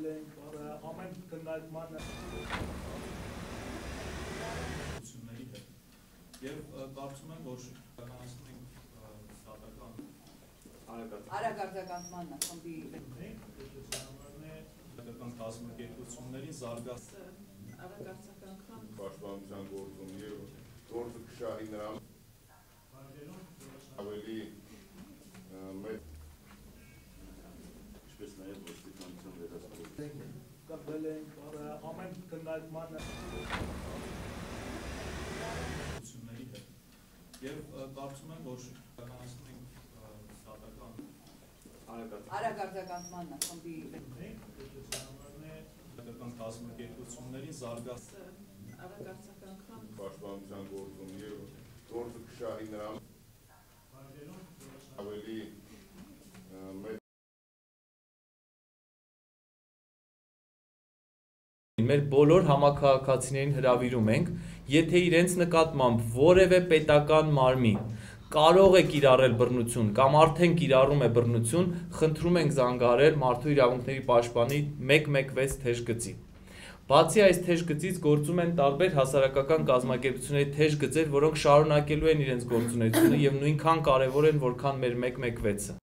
կապել ենք ամեն քննարկման եւ կարծում եմ, որ շրջանացնում ենք դատական արագարձականման խմբի դատական կազմակերպություններին զարգացնել արագարձականքան պաշտպանության գործում եւ գործը կշահի նրան ավելի մեծ ինչպես նաեւ ոստիկանության վերահսկողություն կապել ենք ամեն քննարկման եւ կարծում եմ, որ շրջանացնում ենք դատական արագարձականման խմբի դատական կազմակերպություններին զարգացնել արագարձականքան պաշտպանության գործում եւ գործը կշահի նրան ավելի մեծ Մեր բոլոր համաքաղաքացիներին հրավիրում ենք, եթե իրենց նկատմամբ որևէ պետական մարմին կարող է կիրառել բռնություն կամ արդեն կիրառում է բռնություն, խնդրում ենք զանգահարել Մարդու իրավունքների պաշտպանի 116 թեժ գծին։ Բացի այս թեժ գծից գործում են տարբեր հասարակական կազմակերպությունների թեժ գծեր, որոնք շարունակելու են իրենց գործունեությունը եւ նույնքան կարեւոր են, որքան մեր 116-ը։